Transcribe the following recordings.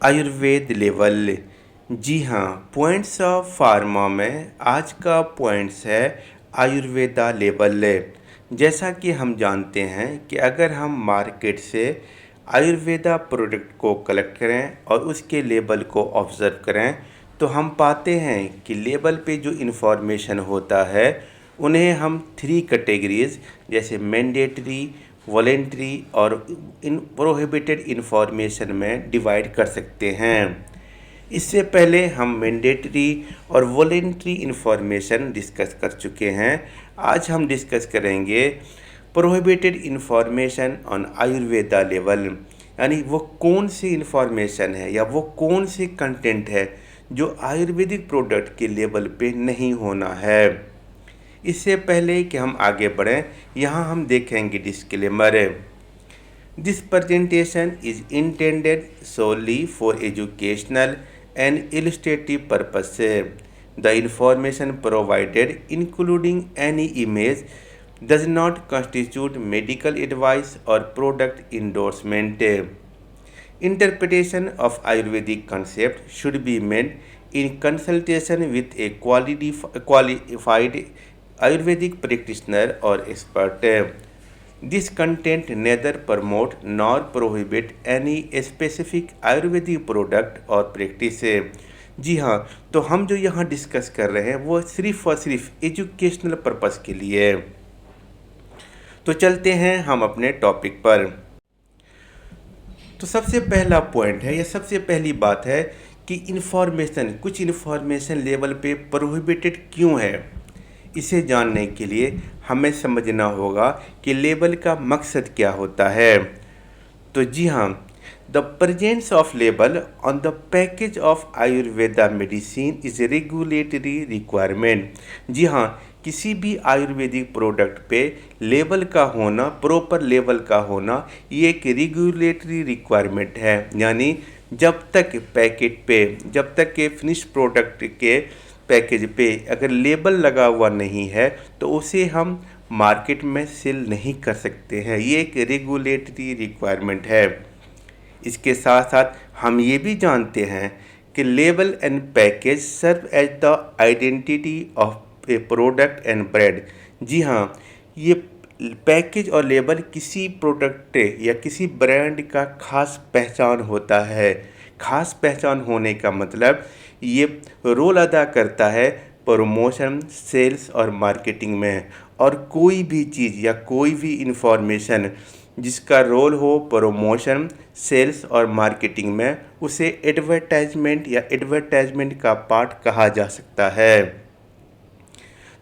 Ayurveda level. जी हाँ, points of pharma में आज का पॉइंट्स है आयुर्वेदा लेवल। जैसा कि हम जानते हैं कि अगर हम मार्केट से आयुर्वेदा प्रोडक्ट को कलेक्ट करें और उसके लेबल को ऑब्ज़र्व करें तो हम पाते हैं कि लेबल पे जो इन्फॉर्मेशन होता है उन्हें हम 3 कैटेगरीज जैसे मैंडेटरी, वॉलेंट्री और इन प्रोहिबिटेड इन्फॉर्मेशन में डिवाइड कर सकते हैं। इससे पहले हम मैंडेटरी और वॉलेंट्री इन्फॉर्मेशन डिस्कस कर चुके हैं। आज हम डिस्कस करेंगे prohibited information on Ayurveda level, यानी वो कौन सी इन्फॉर्मेशन है या वो कौन सी कंटेंट है जो आयुर्वेदिक प्रोडक्ट के लेवल पे नहीं होना है। इससे पहले कि हम आगे बढ़ें, यहाँ हम देखेंगे disclaimer. This presentation is intended solely for educational and illustrative purposes. The information provided, including any image, does not constitute medical advice or product endorsement. Interpretation of Ayurvedic concept should be made in consultation with a qualified Ayurvedic practitioner or expert. This content neither promote nor prohibit any specific Ayurvedic product और practice है। जी हाँ, तो हम जो यहाँ discuss कर रहे हैं वो सिर्फ और सिर्फ एजुकेशनल पर्पस के लिए है। तो चलते हैं हम अपने टॉपिक पर। तो सबसे पहला पॉइंट है या सबसे पहली बात है कि कुछ इन्फॉर्मेशन लेवल पे प्रोहिबिटेड क्यों है। इसे जानने के लिए हमें समझना होगा कि लेबल का मकसद क्या होता है। तो जी हाँ, the presence of label on the package of Ayurveda medicine is regulatory requirement. जी हाँ, किसी भी आयुर्वेदिक प्रोडक्ट पे लेबल का होना, प्रॉपर लेबल का होना, ये एक रेगुलेटरी रिक्वायरमेंट है। यानी जब तक के फिनिश प्रोडक्ट के पैकेज पे अगर लेबल लगा हुआ नहीं है तो उसे हम मार्केट में सेल नहीं कर सकते हैं। ये एक रेगुलेटरी रिक्वायरमेंट है। इसके साथ साथ हम ये भी जानते हैं कि label and package serve as the identity of a product and brand. जी हाँ, ये पैकेज और लेबल किसी प्रोडक्ट या किसी ब्रांड का खास पहचान होता है। खास पहचान होने का मतलब ये रोल अदा करता है प्रमोशन, सेल्स और मार्केटिंग में। और कोई भी चीज़ या कोई भी इंफॉर्मेशन जिसका रोल हो प्रमोशन, सेल्स और मार्केटिंग में, उसे एडवर्टाइजमेंट या एडवर्टाइजमेंट का पार्ट कहा जा सकता है।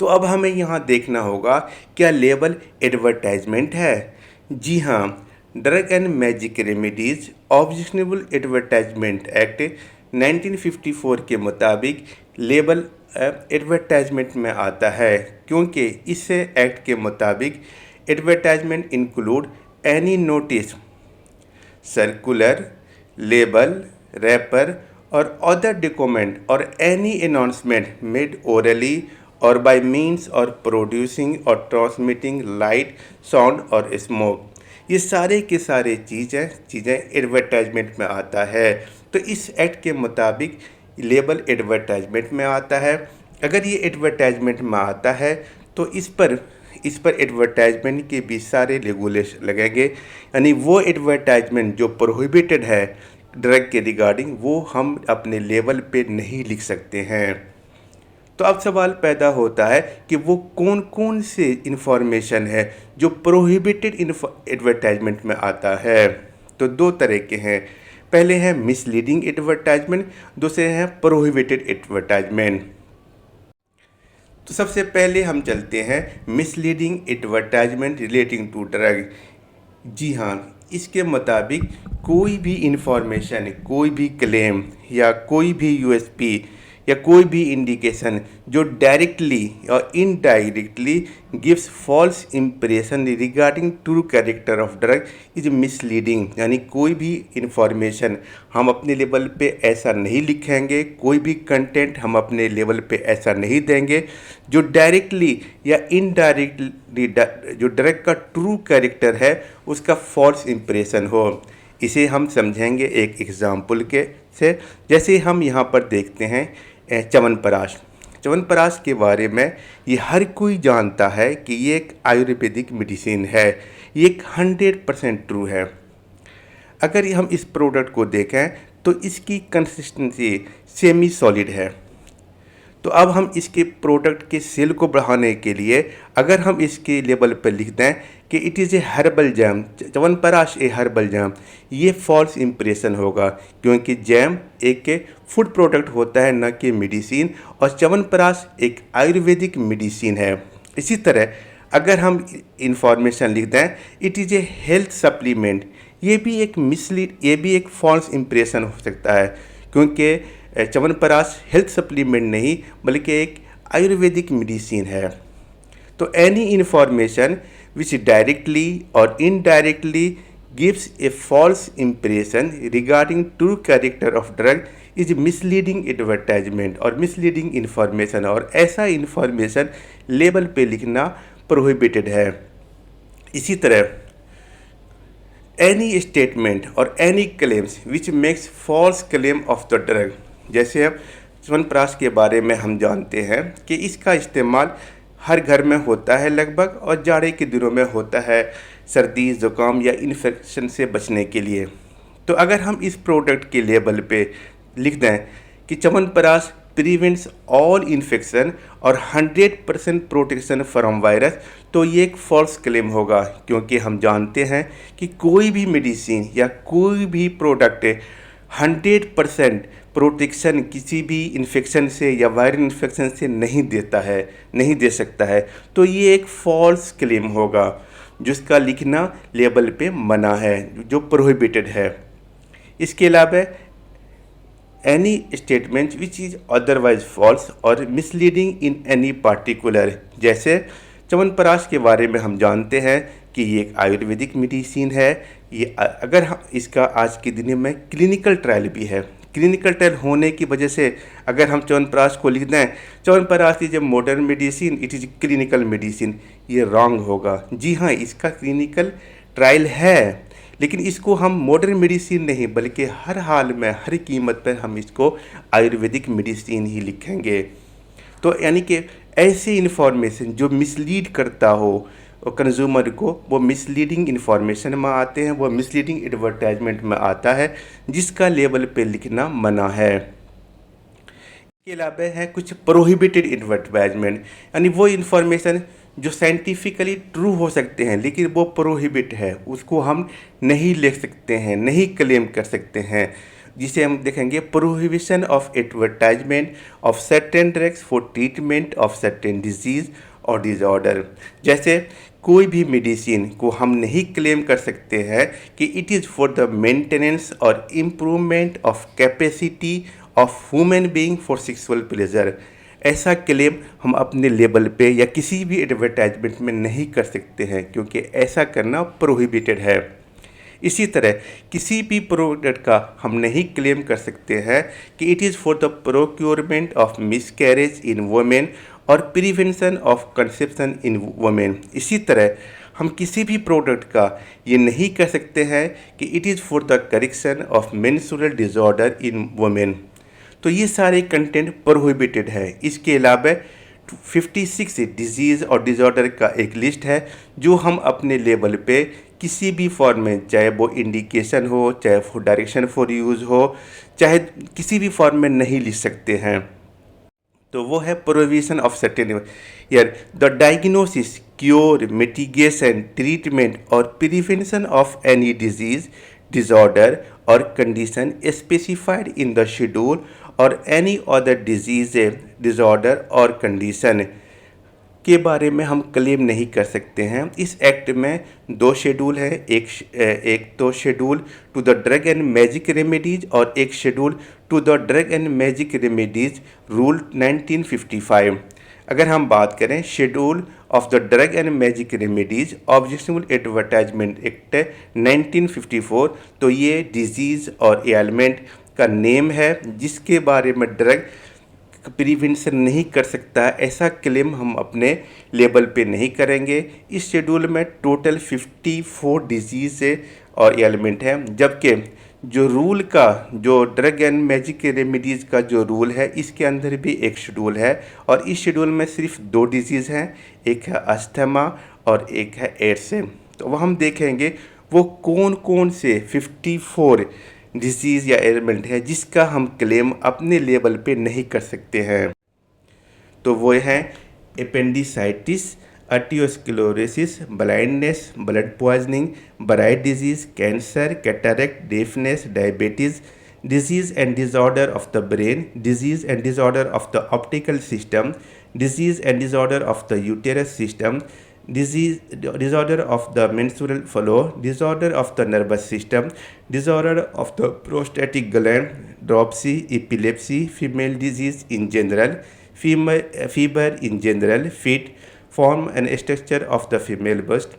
तो अब हमें यहाँ देखना होगा क्या लेबल एडवर्टाइजमेंट है। जी हाँ, drug and magic remedies objectionable advertisement act 1954 के मुताबिक लेबल एडवर्टाइजमेंट में आता है, क्योंकि इस एक्ट के मुताबिक advertisement include any notice, circular, label, wrapper or other document or any announcement made orally or by means or producing or transmitting light, sound or smoke. ये सारे के सारे चीज़ें एडवर्टाइजमेंट में आता है। तो इस एक्ट के मुताबिक लेबल एडवर्टाइजमेंट में आता है। अगर ये एडवर्टाइजमेंट में आता है तो इस पर एडवर्टाइजमेंट के भी सारे रेगुलेशन लगेंगे। यानी वो एडवर्टाइजमेंट जो प्रोहिबिटेड है ड्रग के रिगार्डिंग, वो हम अपने लेबल पे नहीं लिख सकते हैं। तो अब सवाल पैदा होता है कि वो कौन कौन से इन्फॉर्मेशन है जो प्रोहिबिटेड एडवर्टाइजमेंट में आता है। तो 2 तरह के हैं। पहले है मिसलीडिंग एडवर्टाइजमेंट, दूसरे हैं प्रोहिबिटेड एडवर्टाइजमेंट। तो सबसे पहले हम चलते हैं misleading advertisement relating to drug. जी हाँ, इसके मुताबिक कोई भी इंफॉर्मेशन, कोई भी क्लेम या कोई भी यूएसपी या कोई भी इंडिकेशन जो directly or indirectly gives false impression regarding true character of drug is misleading. यानी कोई भी इंफॉर्मेशन हम अपने लेवल पे ऐसा नहीं लिखेंगे, कोई भी कंटेंट हम अपने लेवल पे ऐसा नहीं देंगे जो डायरेक्टली या इनडायरेक्टली जो ड्रग का ट्रू कैरेक्टर है उसका फॉल्स इम्प्रेशन हो। इसे हम समझेंगे एक एग्जाम्पल के से। जैसे हम यहाँ पर देखते हैं च्यवनप्राश। च्यवनप्राश के बारे में ये हर कोई जानता है कि ये एक आयुर्वेदिक मेडिसिन है। ये एक 100% ट्रू है। अगर हम इस प्रोडक्ट को देखें तो इसकी कंसिस्टेंसी सेमी सॉलिड है। तो अब हम इसके प्रोडक्ट के सेल को बढ़ाने के लिए अगर हम इसके लेबल पर लिख दें कि it is a herbal jam, chyawanprash A herbal jam, ये फॉल्स इम्प्रेशन होगा, क्योंकि जैम एक फूड प्रोडक्ट होता है, न कि मेडिसिन, और च्यवनप्राश एक आयुर्वेदिक मेडिसिन है। इसी तरह अगर हम इंफॉर्मेशन लिख दें it is a health supplement, ये भी एक फॉल्स इम्प्रेशन हो सकता है, क्योंकि च्यवनप्राश हेल्थ सप्लीमेंट नहीं बल्कि एक आयुर्वेदिक मेडिसिन है। तो any information which directly or indirectly gives a false impression regarding true character of drug is misleading advertisement or misleading information, और ऐसा इन्फॉर्मेशन लेबल पे लिखना प्रोहिबिटेड है। इसी तरह any statement or any claims which makes false claim of the drug, जैसे अब च्यवनप्राश के बारे में हम जानते हैं कि इसका इस्तेमाल हर घर में होता है लगभग, और जाड़े के दिनों में होता है सर्दी ज़ुकाम या इन्फेक्शन से बचने के लिए। तो अगर हम इस प्रोडक्ट के लेबल पे लिख दें कि च्यवनप्राश प्रिवेंट्स ऑल इन्फेक्शन और 100% प्रोटेक्शन फ्रॉम वायरस, तो ये एक फॉल्स क्लेम होगा, क्योंकि हम जानते हैं कि कोई भी मेडिसिन या कोई भी प्रोडक्ट 100% प्रोटेक्शन किसी भी इन्फेक्शन से या वायरल इन्फेक्शन से नहीं दे सकता है। तो ये एक फॉल्स क्लेम होगा जिसका लिखना लेबल पे मना है, जो प्रोहिबिटेड है। इसके अलावा any statement which is otherwise false or misleading in any particular, जैसे च्यवनप्राश के बारे में हम जानते हैं कि ये एक आयुर्वेदिक मेडिसिन है। ये अगर हम इसका आज के दिन में क्लिनिकल ट्रायल भी है, क्लिनिकल ट्रायल होने की वजह से अगर हम च्यवनप्राश को लिख दें chyawanprash is a modern medicine, it is clinical medicine, ये रॉन्ग होगा। जी हाँ, इसका क्लिनिकल ट्रायल है, लेकिन इसको हम मॉडर्न मेडिसिन नहीं बल्कि हर हाल में हर कीमत पर हम इसको आयुर्वेदिक मेडिसिन ही लिखेंगे। तो यानी कि ऐसे इन्फॉर्मेशन जो मिसलीड करता हो कंज्यूमर को, वो मिसलीडिंग इन्फॉर्मेशन में आते हैं, वो मिसलीडिंग एडवर्टाइजमेंट में आता है, जिसका लेबल पे लिखना मना है। इसके अलावा है कुछ प्रोहिबिटेड एडवर्टाइजमेंट, यानी वो इन्फॉर्मेशन जो साइंटिफिकली ट्रू हो सकते हैं लेकिन वो प्रोहिबिट है, उसको हम नहीं लिख सकते हैं, नहीं क्लेम कर सकते हैं, जिसे हम देखेंगे prohibition of advertisement of certain drugs for treatment of certain disease और डिजॉर्डर। जैसे कोई भी मेडिसिन को हम नहीं क्लेम कर सकते हैं कि it is for the maintenance और improvement of capacity of human being for sexual pleasure. ऐसा क्लेम हम अपने लेबल पे या किसी भी एडवर्टाइजमेंट में नहीं कर सकते हैं, क्योंकि ऐसा करना प्रोहिबिटेड है। इसी तरह किसी भी प्रोडक्ट का हम नहीं क्लेम कर सकते हैं कि it is for the procurement of miscarriage in women और prevention of conception in women. इसी तरह हम किसी भी प्रोडक्ट का ये नहीं कह सकते हैं कि it is for the correction of menstrual disorder in women. तो ये सारे कंटेंट प्रोहिबिटेड है। इसके अलावा 56 डिजीज़ और डिसऑर्डर का एक लिस्ट है जो हम अपने लेबल पे किसी भी फॉर्म में, चाहे वो इंडिकेशन हो, चाहे वो डायरेक्शन फॉर यूज़ हो, चाहे किसी भी फॉर्म में नहीं लिख सकते हैं। तो वो है prohibition of certain year the diagnosis, cure, mitigation, treatment और prevention of any disease, disorder और condition specified in the schedule और एनी अदर डिजीज़, डिसऑर्डर और कंडीशन के बारे में हम क्लेम नहीं कर सकते हैं। इस एक्ट में 2 शेड्यूल है, एक तो schedule to the drug and magic remedies और एक schedule to the drug and magic remedies rule 1955। अगर हम बात करें schedule of the drug and magic remedies objectionable advertisement act 1954, तो ये डिजीज़ और एलिमेंट का नेम है जिसके बारे में ड्रग प्रिवेंशन नहीं कर सकता, ऐसा क्लेम हम अपने लेबल पे नहीं करेंगे। इस शेड्यूल में टोटल 54 डिजीज़ और एलिमेंट है, जबकि जो रूल का, जो ड्रग एंड मैजिक रेमेडीज़ का जो रूल है, इसके अंदर भी एक शेड्यूल है और इस शेड्यूल में सिर्फ 2 डिजीज़ हैं, एक है अस्थमा और एक है एड्स। तो वह हम देखेंगे वो कौन कौन से 54 डिजीज़ या एलिमेंट है जिसका हम क्लेम अपने लेवल पे नहीं कर सकते हैं। तो वो हैं appendicitis, arteriosclerosis, blindness, blood poisoning, Bright disease, cancer, cataract, deafness, diabetes, disease and disorder of the brain, disease and disorder of the optical system, disease and disorder of the uterus system, disorder of the menstrual flow, disorder of the nervous system, disorder of the prostatic gland, dropsy, epilepsy, female disease in general, fever in general, fit, form and structure of the female bust,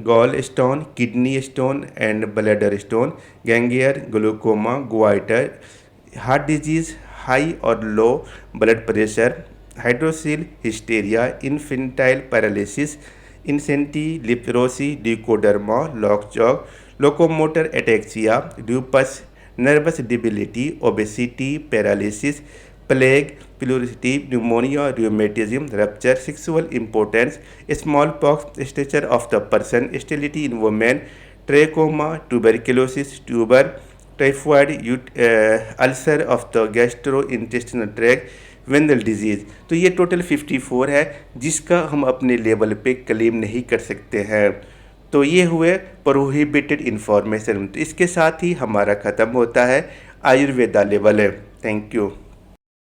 gallstone, kidney stone and bladder stone, ganglion, glaucoma, goiter, heart disease, high or low blood pressure, hydrocele, hysteria, infantile paralysis, insanity, leprosy, leukoderma, lockjaw, locomotor ataxia, lupus, nervous debility, obesity, paralysis, plague, pleurisy, pneumonia, rheumatism, rupture, sexual impotence, smallpox, stature of the person, sterility in women, trachoma, tuberculosis, tuber, typhoid, ulcer of the gastrointestinal tract, venereal disease. तो ये total 54 है जिसका हम अपने level पे claim नहीं कर सकते हैं। तो ये हुए प्रोहिबिटेड इन्फॉर्मेशन। तो इसके साथ ही हमारा ख़त्म होता है आयुर्वेदा लेवल है। Thank you.